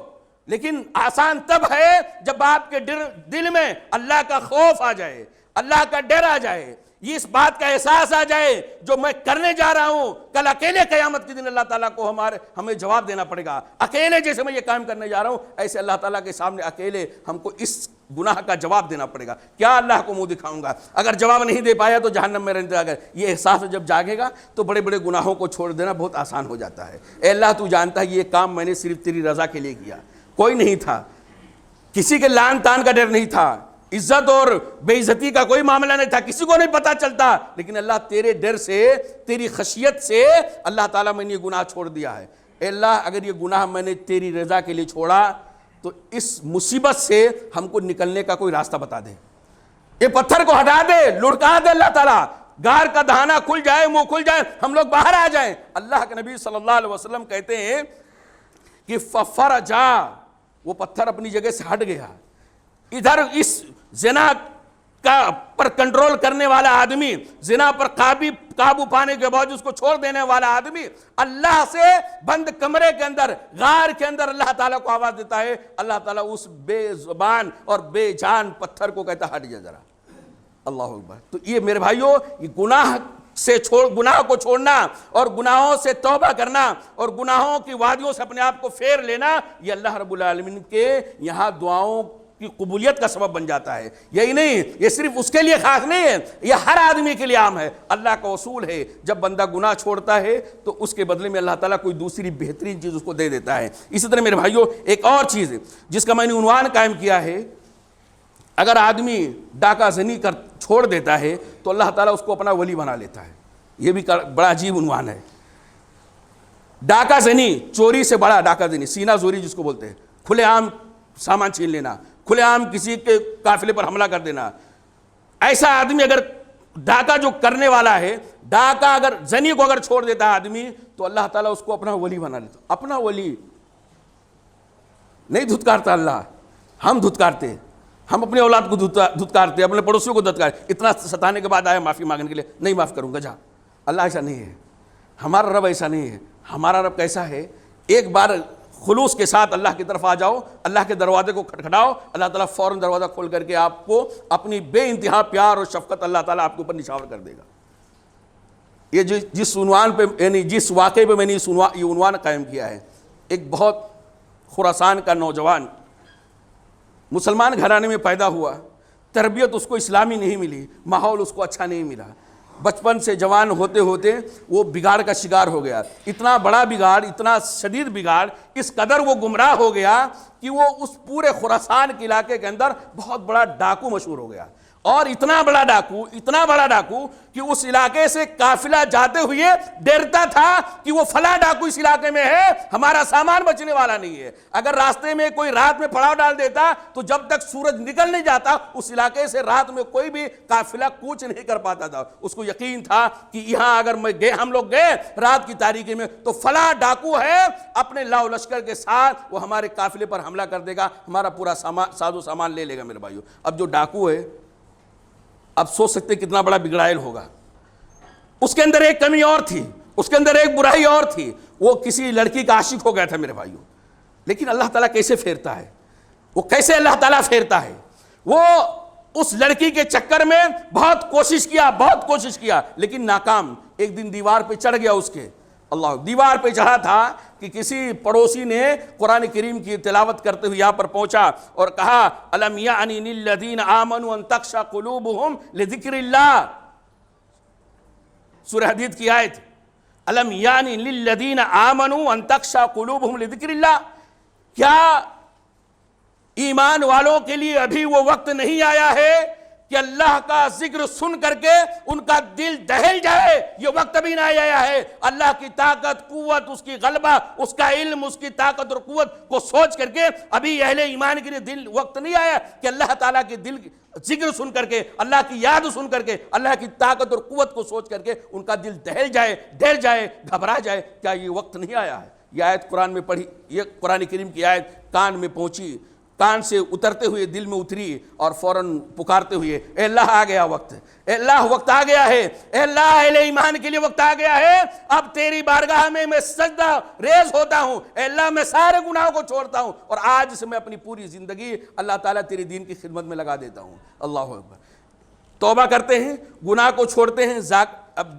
Speaker 1: لیکن آسان تب ہے جب آپ کے دل میں اللہ کا خوف آ جائے، اللہ کا ڈر آ جائے، یہ اس بات کا احساس آ جائے جو میں کرنے جا رہا ہوں کل اکیلے قیامت کے دن اللہ تعالیٰ کو ہمیں جواب دینا پڑے گا، اکیلے جیسے میں یہ کام کرنے جا رہا ہوں ایسے اللہ تعالیٰ کے سامنے اکیلے ہم کو اس گناہ کا جواب دینا پڑے گا، کیا اللہ کو منہ دکھاؤں گا، اگر جواب نہیں دے پایا تو جہنم میں رہنے گا۔ یہ احساس جب جاگے گا تو بڑے بڑے گناہوں کو چھوڑ دینا بہت آسان ہو جاتا ہے۔ اے اللہ تو جانتا ہے یہ کام میں نے صرف تیری رضا کے لیے کیا، کوئی نہیں تھا، کسی کے لان تان کا ڈر نہیں تھا، عزت اور بے عزتی کا کوئی معاملہ نہیں تھا، کسی کو نہیں پتا چلتا، لیکن اللہ تیرے ڈر سے، تیری خشیت سے اللہ تعالیٰ میں نے یہ گناہ چھوڑ دیا ہے۔ اے اللہ اگر یہ گناہ میں نے تیری رضا کے لیے چھوڑا تو اس مصیبت سے ہم کو نکلنے کا کوئی راستہ بتا دے، یہ پتھر کو ہٹا دے، لڑکا دے اللہ تعالیٰ، گار کا دہانہ کھل جائے، منہ کھل جائے، ہم لوگ باہر آ جائیں۔ اللہ کے نبی صلی اللہ علیہ وسلم کہتے ہیں کہ فَفَرَجَا، وہ پتھر اپنی جگہ سے ہٹ گیا، ادھر اس زنا کا پر کنٹرول کرنے والا آدمی، زنا پر قابو پانے کے بعد اس کو چھوڑ دینے والا آدمی اللہ سے بند کمرے کے اندر، غار کے اندر اللہ تعالیٰ کو آواز دیتا ہے، اللہ تعالیٰ اس بے زبان اور بے جان پتھر کو کہتا ہے ہٹ جا ذرا، اللہ اکبر۔ تو یہ میرے بھائیوں، یہ گناہ کو چھوڑنا اور گناہوں سے توبہ کرنا اور گناہوں کی وادیوں سے اپنے آپ کو پھیر لینا، یہ اللہ رب العالمین کے یہاں دعاؤں کی قبولیت کا سبب بن جاتا ہے۔ یہی نہیں، یہ صرف اس کے لیے خاص نہیں ہے، یہ ہر آدمی کے لیے عام ہے۔ اللہ کا اصول ہے جب بندہ گناہ چھوڑتا ہے تو اس کے بدلے میں اللہ تعالیٰ کوئی دوسری بہترین چیز اس کو دے دیتا ہے۔ اسی طرح میرے بھائیوں ایک اور چیز ہے جس کا میں نے عنوان قائم کیا ہے، اگر آدمی ڈاکہ زنی کر چھوڑ دیتا ہے تو اللہ تعالیٰ اس کو اپنا ولی بنا لیتا ہے۔ یہ بھی بڑا عجیب عنوان ہے۔ ڈاکہ زنی، چوری سے بڑا ڈاکہ زنی، سینہ زوری جس کو بولتے ہیں، کھلے عام سامان چھین لینا، کھلے عام کسی کے قافلے پر حملہ کر دینا۔ ایسا آدمی اگر ڈاکہ جو کرنے والا ہے، ڈاکہ اگر زنی کو اگر چھوڑ دیتا ہے آدمی تو اللہ تعالیٰ اس کو اپنا ولی بنا لیتا۔ اپنا ولی نہیں دھتکارتا اللہ، ہم دھتکارتے، ہم اپنی اولاد کو دھتکارتے، اپنے پڑوسیوں کو دھتکارتے، اتنا ستانے کے بعد آیا معافی مانگنے کے لیے، نہیں معاف کروں گا جا۔ اللہ ایسا نہیں ہے، ہمارا رب ایسا نہیں ہے۔ ہمارا رب کیسا ہے؟ ایک بار خلوص کے ساتھ اللہ کی طرف آ جاؤ، اللہ کے دروازے کو کھٹکھٹاؤ، اللہ تعالیٰ فوراً دروازہ کھول کر کے آپ کو اپنی بے انتہا پیار اور شفقت اللہ تعالیٰ آپ کے اوپر نشاور کر دے گا۔ یہ جس عنوان پہ یعنی جس واقعے پہ میں نے یہ عنوان قائم کیا ہے، ایک بہت خراسان کا نوجوان مسلمان گھرانے میں پیدا ہوا، تربیت اس کو اسلامی نہیں ملی، ماحول اس کو اچھا نہیں ملا، بچپن سے جوان ہوتے ہوتے وہ بگاڑ کا شکار ہو گیا، اتنا بڑا بگاڑ، اتنا شدید بگاڑ، اس قدر وہ گمراہ ہو گیا کہ وہ اس پورے خراسان کے علاقے کے اندر بہت بڑا ڈاکو مشہور ہو گیا، اور اتنا بڑا ڈاکو کہ اس علاقے سے قافلہ جاتے ہوئے ڈرتا تھا کہ وہ فلاں ڈاکو اس علاقے میں ہے، ہمارا سامان بچنے والا نہیں ہے۔ اگر راستے میں کوئی رات میں پڑاؤ ڈال دیتا تو جب تک سورج نکل نہیں جاتا اس علاقے سے رات میں کوئی بھی قافلہ کوچ نہیں کر پاتا تھا۔ اس کو یقین تھا کہ یہاں اگر ہم لوگ گئے رات کی تاریکی میں تو فلاں ڈاکو ہے، اپنے لاؤ لشکر کے ساتھ وہ ہمارے قافلے پر حملہ کر دے گا، ہمارا پورا ساز و سامان لے لے گا۔ میرے بھائیو، اب جو ڈاکو ہے، اب سوچ سکتے کتنا بڑا بگڑائل ہوگا، اس کے اندر ایک کمی اور تھی، اس کے اندر ایک برائی اور تھی، وہ کسی لڑکی کا عاشق ہو گیا تھا۔ میرے بھائیو، لیکن اللہ تعالیٰ کیسے پھیرتا ہے، وہ کیسے اللہ تعالیٰ پھیرتا ہے، وہ اس لڑکی کے چکر میں بہت کوشش کیا لیکن ناکام۔ ایک دن دیوار پہ چڑھ گیا، اس کے دیوار پہ چڑھا تھا کہ کسی پڑوسی نے قرآن کریم کی تلاوت کرتے ہوئے یہاں پر پہنچا اور کہا الم یعنی للذین آمنوا ان تخشع قلوبہم لذکر اللہ، سورہ حدید کی آیت، الم یعنی للذین آمنوا ان تخشع قلوبہم لذکر اللہ، کیا ایمان والوں کے لیے ابھی وہ وقت نہیں آیا ہے کہ اللہ کا ذکر سن کر کے ان کا دل دہل جائے؟ یہ وقت ابھی نہ آیا ہے۔ اللہ کی طاقت، قوت، اس کی غلبہ، اس کا علم، اس کی طاقت اور قوت کو سوچ کر کے ابھی اہل ایمان کے لیے وقت نہیں آیا کہ اللہ تعالیٰ کے دل ذکر سن کر کے، اللہ کی یاد سن کر کے، اللہ کی طاقت اور قوت کو سوچ کر کے ان کا دل دہل جائے، ڈر جائے، گھبرا جائے؟ کیا یہ وقت نہیں آیا ہے؟ یہ آیت قرآن میں پڑھی، یہ قرآن کریم کی آیت کان میں پہنچی، کان سے اترتے ہوئے دل میں اتری اور فوراً پکارتے ہوئے اے اللہ آ گیا وقت، اے اللہ وقت آ گیا ہے، اے اللہ اہل ایمان کے لیے وقت آ گیا ہے، اب تیری بارگاہ میں سجدہ ریز ہوتا ہوں، اے اللہ میں سارے گناہوں کو چھوڑتا ہوں اور آج سے میں اپنی پوری زندگی اللہ تعالیٰ تیری دین کی خدمت میں لگا دیتا ہوں۔ اللہ اکبر، توبہ کرتے ہیں، گناہ کو چھوڑتے ہیں، اب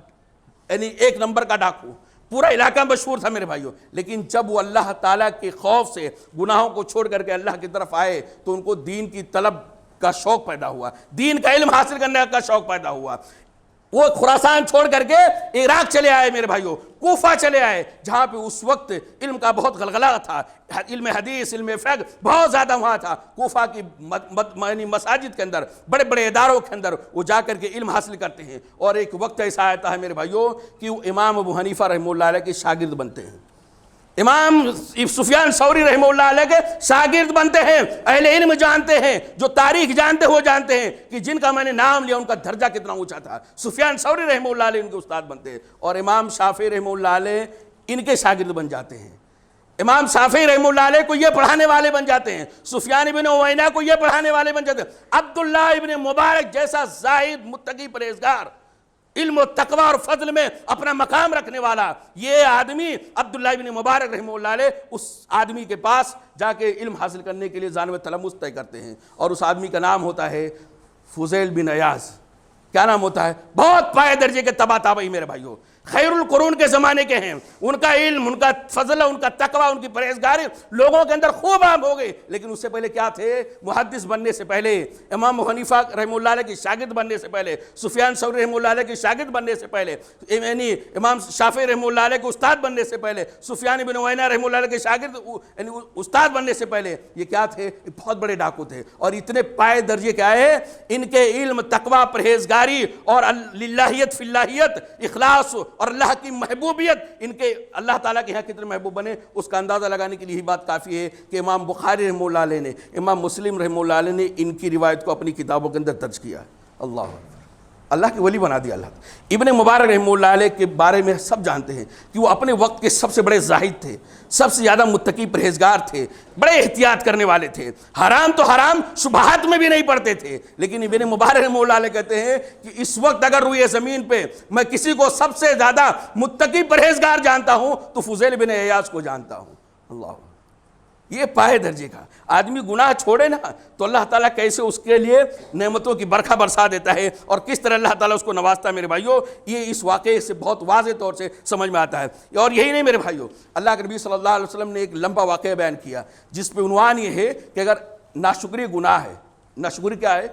Speaker 1: یعنی ایک نمبر کا ڈاکو، پورا علاقہ مشہور تھا میرے بھائیوں، لیکن جب وہ اللہ تعالیٰ کے خوف سے گناہوں کو چھوڑ کر کے اللہ کی طرف آئے تو ان کو دین کی طلب کا شوق پیدا ہوا، دین کا علم حاصل کرنے کا شوق پیدا ہوا۔ وہ خراسان چھوڑ کر کے عراق چلے آئے میرے بھائیوں، کوفہ چلے آئے، جہاں پہ اس وقت علم کا بہت غلغلہ تھا، علم حدیث، علم فقہ بہت زیادہ وہاں تھا۔ کوفہ کی مساجد کے اندر، بڑے بڑے اداروں کے اندر وہ جا کر کے علم حاصل کرتے ہیں، اور ایک وقت ایسا آتا ہے میرے بھائیوں کہ وہ امام ابو حنیفہ رحمہ اللہ علیہ کے شاگرد بنتے ہیں، امام سفیان ثوری رحمہ اللہ علیہ کے شاگرد بنتے ہیں۔ اہل علم جانتے ہیں، جو تاریخ جانتے وہ جانتے ہیں کہ جن کا میں نے نام لیا ان کا درجہ کتنا اونچا تھا۔ سفیان ثوری رحمہ اللہ علیہ ان کے استاد بنتے ہیں، اور امام شافعی رحمہ اللہ علیہ ان کے شاگرد بن جاتے ہیں۔ امام شافعی رحمہ اللہ علیہ کو یہ پڑھانے والے بن جاتے ہیں، سفیان ابن عیینہ کو یہ پڑھانے والے بن جاتے ہیں۔ عبداللہ ابن مبارک جیسا زاہد، متقی، پرہیزگار، علم و تقوی اور فضل میں اپنا مقام رکھنے والا یہ آدمی عبداللہ ابن مبارک رحمہ اللہ علیہ اس آدمی کے پاس جا کے علم حاصل کرنے کے لیے ذانب تلمس طے کرتے ہیں، اور اس آدمی کا نام ہوتا ہے فضیل بن عیاض۔ کیا نام ہوتا ہے؟ بہت پائے درجے کے تبا تابعی میرے بھائیوں، خیر القرون کے زمانے کے ہیں، ان کا علم، ان کا فضل، ان کا تقوی، ان کی پرہیزگاری لوگوں کے اندر خوب عام ہو گئی۔ لیکن اس سے پہلے کیا تھے؟ محدث بننے سے پہلے، امام حنیفہ رحمہ اللہ علیہ کی شاگرد بننے سے پہلے، سفیان ثوری رحمہ اللہ علیہ کی شاگرد بننے سے پہلے، یعنی امام شافعی رحمہ اللہ علیہ کے استاد بننے سے پہلے، سفیان بن عیینہ رحمہ اللہ علیہ کے شاگرد یعنی استاد بننے سے پہلے یہ کیا تھے؟ بہت بڑے ڈاکو تھے، اور اتنے پائے درجے کے آئے، ان کے علم، تقوی، پرہیزگاری اور للہیت، فی اللہیت، اخلاص اور اللہ کی محبوبیت، ان کے اللہ تعالیٰ کے یہاں کتنے محبوب بنے اس کا اندازہ لگانے کے لیے ہی بات کافی ہے کہ امام بخاری رحمہ اللہ علیہ نے، امام مسلم رحمہ اللہ علیہ نے ان کی روایت کو اپنی کتابوں کے اندر درج کیا۔ اللہ کی ولی بنا دیا اللہ۔ ابن مبارک رحمہ اللہ علیہ کے بارے میں سب جانتے ہیں کہ وہ اپنے وقت کے سب سے بڑے زاہد تھے، سب سے زیادہ متقی، پرہیزگار تھے، بڑے احتیاط کرنے والے تھے، حرام تو حرام، شبہات میں بھی نہیں پڑتے تھے۔ لیکن ابن مبارک رحمہ اللہ علیہ کہتے ہیں کہ اس وقت اگر روئے زمین پہ میں کسی کو سب سے زیادہ متقی، پرہیزگار جانتا ہوں تو فضیل بن عیاض کو جانتا ہوں۔ اللہ، یہ پائے درجے کا آدمی گناہ چھوڑے نا تو اللہ تعالیٰ کیسے اس کے لیے نعمتوں کی برکھا برسا دیتا ہے، اور کس طرح اللہ تعالیٰ اس کو نوازتا ہے میرے بھائیوں، یہ اس واقعے سے بہت واضح طور سے سمجھ میں آتا ہے۔ اور یہی نہیں میرے بھائیوں، اللہ کے نبی صلی اللہ علیہ وسلم نے ایک لمبا واقعہ بیان کیا جس پہ عنوان یہ ہے کہ اگر ناشکری گناہ ہے، ناشکری کیا ہے؟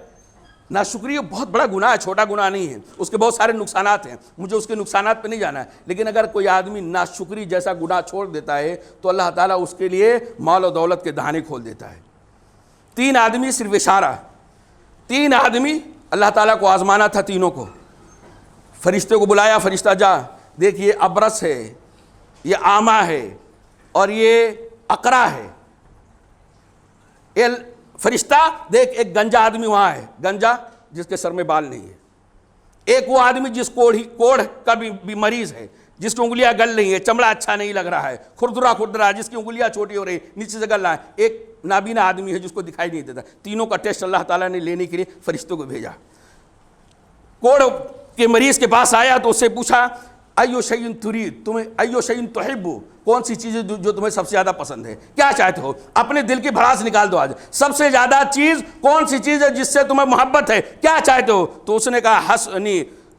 Speaker 1: ناشکری بہت بڑا گناہ ہے، چھوٹا گناہ نہیں ہے، اس کے بہت سارے نقصانات ہیں، مجھے اس کے نقصانات پہ نہیں جانا ہے، لیکن اگر کوئی آدمی ناشکری جیسا گناہ چھوڑ دیتا ہے تو اللہ تعالیٰ اس کے لیے مال و دولت کے دہانے کھول دیتا ہے۔ 3 آدمی صرف اشارہ، 3 آدمی اللہ تعالیٰ کو آزمانا تھا، تینوں کو فرشتے کو بلایا، فرشتہ جا دیکھ یہ ابرص ہے، یہ اعمیٰ ہے اور یہ اقرع ہے۔ فرشتہ دیکھ ایک گنجا آدمی وہاں ہے، گنجا جس کے سر میں بال نہیں ہے، ایک وہ آدمی جس کوڑھ کا بھی مریض ہے، جس کی انگلیاں گل نہیں ہے، چمڑا اچھا نہیں لگ رہا ہے، کھردرا جس کی انگلیاں چھوٹی ہو رہی نیچے سے گل رہا ہے، ایک نابینا آدمی ہے جس کو دکھائی نہیں دیتا۔ تینوں کا ٹیسٹ اللہ تعالیٰ نے لینے کے لیے فرشتوں کو بھیجا۔ کوڑھ کے مریض کے پاس آیا تو اس سے پوچھا ایو شیء ترید، تمہیں ایو شیء تحب، کون سی چیز جو تمہیں سب سے زیادہ پسند ہے، کیا چاہتے ہو، اپنے دل کی بھڑاس نکال دو آج، سب سے زیادہ چیز کون سی چیز ہے جس سے تمہیں محبت ہے، کیا چاہتے ہو؟ تو اس نے کہا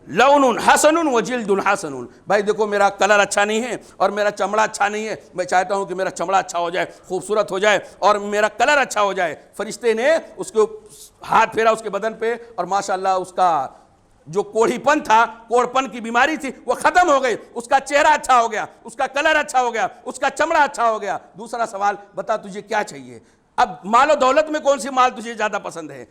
Speaker 1: لون حسن و جلد حسن، بھائی دیکھو میرا کلر اچھا نہیں ہے اور میرا چمڑا اچھا نہیں ہے، میں چاہتا ہوں کہ میرا چمڑا اچھا ہو جائے، خوبصورت ہو جائے اور میرا کلر اچھا ہو جائے۔ فرشتے نے اس کو ہاتھ پھیرا اس کے بدن پہ اور ماشاءاللہ اس کا جو کوڑھی پن تھا، کوڑھ پن کی بیماری تھی، وہ ختم ہو گئی، اس کا چہرہ اچھا ہو گیا، اس کا کلر اچھا ہو گیا، اس کا چمڑا اچھا ہو گیا۔ دوسرا سوال، بتا تجھے کیا چاہیے؟ اب مال و دولت میں کون سی مال تجھے زیادہ پسند ہے؟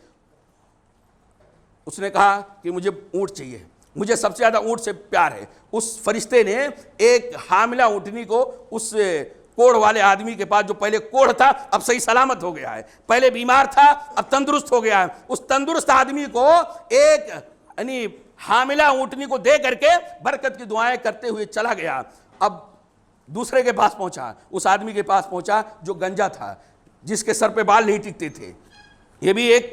Speaker 1: اس نے کہا کہ مجھے اونٹ چاہیے، مجھے سب سے زیادہ اونٹ سے پیار ہے۔ اس فرشتے نے ایک حاملہ اونٹنی کو اس کوڑھ والے آدمی کے پاس، جو پہلے کوڑھ تھا اب صحیح سلامت ہو گیا ہے، پہلے بیمار تھا اب تندرست ہو گیا ہے، اس تندرست آدمی کو ایک یعنی حاملہ اونٹنی کو دے کر کے برکت کی دعائیں کرتے ہوئے چلا گیا۔ اب دوسرے کے پاس پہنچا، اس آدمی کے پاس پہنچا جو گنجا تھا، جس کے سر پہ بال نہیں ٹکتے تھے۔ یہ بھی ایک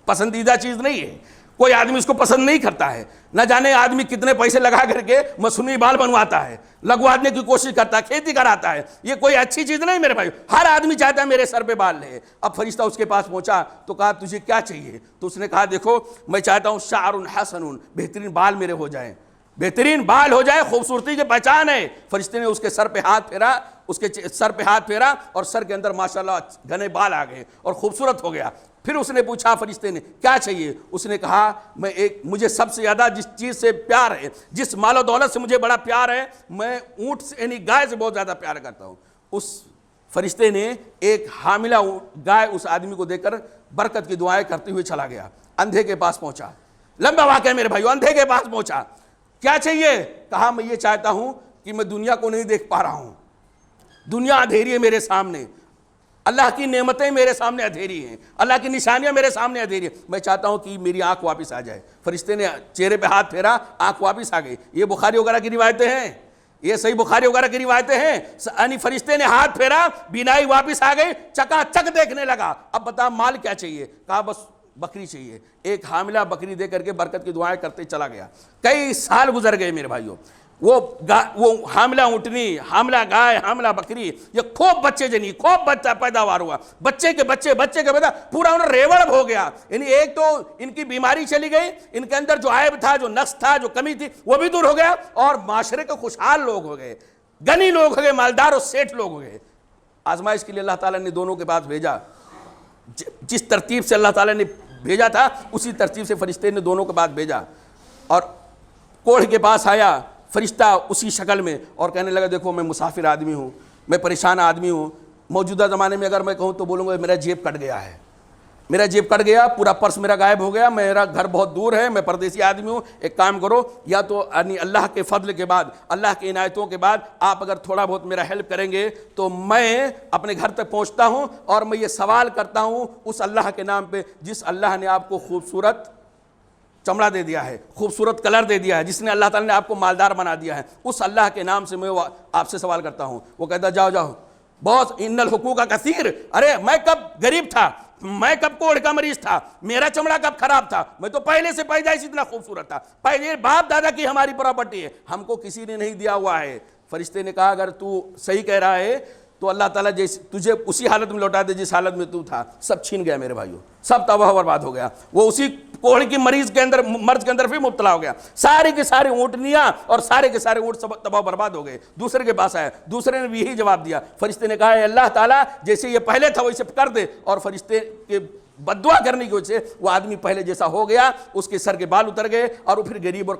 Speaker 1: پسندیدہ چیز نہیں ہے، کوئی آدمی اس کو پسند نہیں کرتا ہے، نہ جانے آدمی کتنے پیسے لگا کر کے مصنوعی بال بنواتا ہے، لگوانے کی کوشش کرتا ہے، کھیتی کراتا ہے، یہ کوئی اچھی چیز نہیں میرے بھائی، ہر آدمی چاہتا ہے میرے سر پہ بال رہے۔ اب فرشتہ اس کے پاس پہنچا تو کہا تجھے کیا چاہیے؟ تو اس نے کہا دیکھو میں چاہتا ہوں شعر حسن، بہترین بال میرے ہو جائیں، بہترین بال ہو جائے، خوبصورتی کی پہچان ہے۔ فرشتے نے اس کے سر پہ ہاتھ پھیرا، اس کے سر پہ ہاتھ پھیرا اور سر کے اندر ماشاءاللہ گھنے بال آ گئے اور خوبصورت ہو گیا۔ پھر اس نے پوچھا فرشتے نے کیا چاہیے؟ اس نے کہا مجھے سب سے زیادہ جس چیز سے پیار ہے، جس مال و دولت سے مجھے بڑا پیار ہے، میں اونٹ سے یعنی گائے سے بہت زیادہ پیار کرتا ہوں۔ اس فرشتے نے ایک حاملہ گائے اس آدمی کو دے کر برکت کی دعائیں کرتے ہوئے چلا گیا۔ اندھے کے پاس پہنچا، لمبا واقعہ ہے میرے بھائیو، اندھے کے پاس پہنچا، کیا چاہیے؟ کہا میں یہ چاہتا ہوں کہ میں دنیا کو نہیں دیکھ پا رہا ہوں، دنیا اندھیری ہے میرے سامنے، اللہ کی نعمتیں میرے سامنے اندھیری ہیں، اللہ کی نشانیاں میرے سامنے اندھیری ہیں، میں چاہتا ہوں کہ میری آنکھ واپس آ جائے۔ فرشتے نے چہرے پہ ہاتھ پھیرا، آنکھ واپس آ گئی۔ یہ بخاری وغیرہ کی روایتیں ہیں، یہ صحیح بخاری وغیرہ کی روایتیں ہیں، یعنی فرشتے نے ہاتھ پھیرا، بینائی واپس آ گئی، چکا چک دیکھنے لگا۔ اب بتا مال کیا چاہیے؟ کہا بس بکری چاہیے۔ ایک حاملہ بکری دے کر کے برکت کی دعائیں کرتے چلا گیا۔ کئی سال گزر گئے میرے بھائیوں، وہ حاملہ اونٹنی، حاملہ گائے، حاملہ بکری، یہ خوب بچے جنی، خوب بچہ پیداوار ہوا، بچے کے بچے پورا انہیں ریوڑ ہو گیا۔ یعنی ایک تو ان کی بیماری چلی گئی، ان کے اندر جو عیب تھا، جو نقص تھا، جو کمی تھی وہ بھی دور ہو گیا، اور معاشرے کے خوشحال لوگ ہو گئے، غنی لوگ ہو گئے، مالدار اور سیٹھ لوگ ہو گئے۔ آزمائش کے لیے اللہ تعالیٰ نے دونوں کے پاس بھیجا، جس ترتیب سے اللہ تعالیٰ نے بھیجا تھا اسی ترتیب سے فرشتے نے دونوں کے پاس بھیجا۔ اور کوڑھ کے پاس آیا فرشتہ اسی شکل میں اور کہنے لگا دیکھو میں مسافر آدمی ہوں، میں پریشان آدمی ہوں، موجودہ زمانے میں اگر میں کہوں تو بولوں گا میرا جیب کٹ گیا ہے، میرا جیب کٹ گیا، پورا پرس میرا غائب ہو گیا، میرا گھر بہت دور ہے، میں پردیسی آدمی ہوں۔ ایک کام کرو، یا تو یعنی اللہ کے فضل کے بعد، اللہ کی عنایتوں کے بعد آپ اگر تھوڑا بہت میرا ہیلپ کریں گے تو میں اپنے گھر تک پہنچتا ہوں اور میں یہ سوال کرتا ہوں اس اللہ کے نام پہ جس اللہ نے آپ کو خوبصورت چمڑا دے دیا ہے، خوبصورت کلر دے دیا ہے، جس نے اللہ تعالیٰ نے آپ کو مالدار بنا دیا ہے، اس اللہ کے نام سے میں آپ سے سوال کرتا ہوں۔ وہ کہتا جاؤ جاؤ، بہت ان الحقوق کثیر، ارے میں کب غریب تھا، میں کب کوڑھ کا مریض تھا، میرا چمڑا کب خراب تھا، میں تو پہلے سے پیدائش اتنا خوبصورت تھا، پہلے باپ دادا کی ہماری پراپرٹی ہے، ہم کو کسی نے نہیں دیا ہوا ہے۔ فرشتے نے کہا اگر تو صحیح کہہ رہا ہے تو اللہ تعالیٰ تجھے اسی حالت میں لوٹا دے جس حالت میں تو تھا۔ سب چھین گیا میرے بھائیوں، سب تباہ و برباد ہو گیا، وہ اسی کوڑھ کی مرض کے اندر پھر مبتلا ہو گیا۔ سارے کے سارے اونٹنیاں اور سارے کے سارے اونٹ تباہ و برباد ہو گئے۔ دوسرے کے پاس آیا، دوسرے نے بھی یہی جواب دیا۔ فرشتے نے کہا اے اللہ تعالیٰ جیسے یہ پہلے تھا ویسے کر دے، اور فرشتے کے بد دعا کرنے کی وجہ سے وہ آدمی پہلے جیسا ہو گیا، اس کے سر کے بال اتر گئے اور وہ پھر غریب اور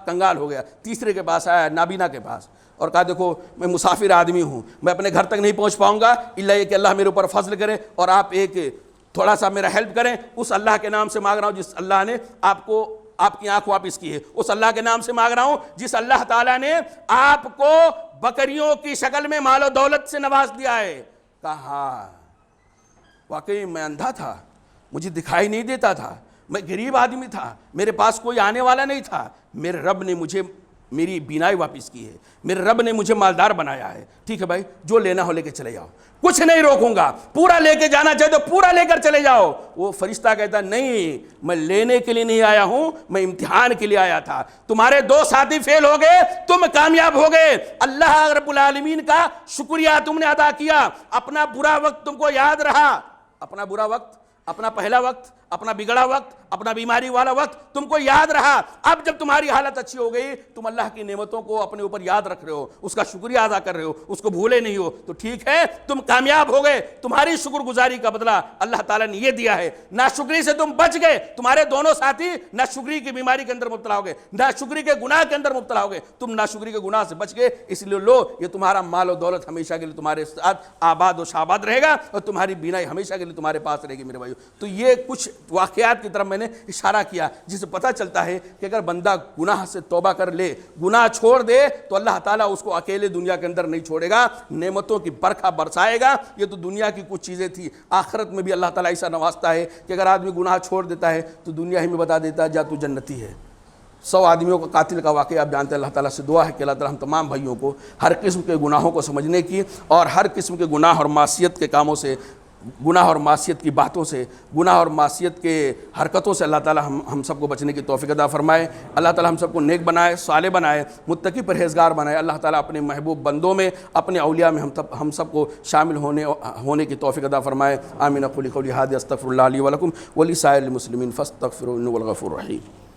Speaker 1: کنگال ہو گیا۔ تیسرے کے پاس آیا، نابینا کے پاس، اور کہا دیکھو میں مسافر آدمی ہوں، میں اپنے گھر تک نہیں پہنچ پاؤں گا الا یہ کہ اللہ میرے اوپر فضل کرے اور آپ ایک تھوڑا سا میرا ہیلپ کریں۔ اس اللہ کے نام سے مانگ رہا ہوں جس اللہ نے آپ کی آنکھ واپس کی ہے، اس اللہ کے نام سے مانگ رہا ہوں جس اللہ تعالیٰ نے آپ کو بکریوں کی شکل میں مال و دولت سے نواز دیا ہے۔ کہا واقعی میں اندھا تھا، مجھے دکھائی نہیں دیتا تھا، میں غریب آدمی تھا، میرے پاس کوئی آنے والا نہیں تھا، میرے رب نے مجھے میری بینائی واپس کی ہے، میرے رب نے مجھے مالدار بنایا ہے۔ ٹھیک ہے بھائی، جو لینا ہو لے کے چلے جاؤ، کچھ نہیں روکوں گا، پورا لے کے جانا چاہے تو پورا لے کر چلے جاؤ۔ وہ فرشتہ کہتا نہیں، میں لینے کے لیے نہیں آیا ہوں، میں امتحان کے لیے آیا تھا۔ تمہارے 2 ساتھی فیل ہو گئے، تم کامیاب ہو گئے، اللہ رب العالمین کا شکریہ تم نے ادا کیا، اپنا برا وقت تم کو یاد رہا، اپنا برا وقت، اپنا پہلا وقت، اپنا بگڑا وقت، اپنا بیماری والا وقت تم کو یاد رہا۔ اب جب تمہاری حالت اچھی ہو گئی، تم اللہ کی نعمتوں کو اپنے اوپر یاد رکھ رہے ہو، اس کا شکریہ ادا کر رہے ہو، اس کو بھولے نہیں ہو، تو ٹھیک ہے، تم کامیاب ہو گئے۔ تمہاری شکر گزاری کا بدلہ اللہ تعالیٰ نے یہ دیا ہے۔ ناشکری سے تم بچ گئے، تمہارے دونوں ساتھی ناشکری کی بیماری کے اندر مبتلا ہو گئے، ناشکری کے گناہ کے اندر مبتلا ہو گئے، تم ناشکری کے گناہ سے بچ گئے، اس لیے لو یہ تمہارا مال و دولت ہمیشہ کے لیے تمہارے ساتھ آباد و شاباد رہے گا، اور تمہاری بینائی ہمیشہ کے لیے تمہارے پاس رہے گی میرے بھائیو۔ تو یہ کچھ واقعات کی طرف میں نے اشارہ کیا جس سے پتہ چلتا ہے کہ اگر بندہ گناہ سے توبہ کر لے، گناہ چھوڑ دے، تو اللہ تعالیٰ اس کو اکیلے دنیا کے اندر نہیں چھوڑے گا، نعمتوں کی برکھا برسائے گا۔ یہ تو دنیا کی کچھ چیزیں تھی، آخرت میں بھی اللہ تعالیٰ ایسا نوازتا ہے کہ اگر آدمی گناہ چھوڑ دیتا ہے تو دنیا ہی میں بتا دیتا ہے جا تو جنتی ہے۔ 100 آدمیوں کا قاتل کا واقعہ آپ جانتے ہیں۔ اللہ تعالیٰ سے دعا ہے کہ اللہ تعالیٰ ہم تمام بھائیوں کو ہر قسم کے گناہوں کو سمجھنے کی اور ہر قسم کے گناہ اور معصیت کے کاموں سے، گناہ اور معصیت کی باتوں سے، گناہ اور معصیت کے حرکتوں سے اللہ تعالیٰ ہم سب کو بچنے کی توفیق عطا فرمائے۔ اللہ تعالیٰ ہم سب کو نیک بنائے، صالح بنائے، متقی پرہیزگار بنائے۔ اللہ تعالیٰ اپنے محبوب بندوں میں، اپنے اولیاء میں ہم سب کو شامل ہونے کی توفیق عطا فرمائے۔ آمین۔ اقول قولی ھذا استغفر اللہ لی ولکم ولسائر المسلمین فاستغفروہ انہ هو الغفور الرحیم۔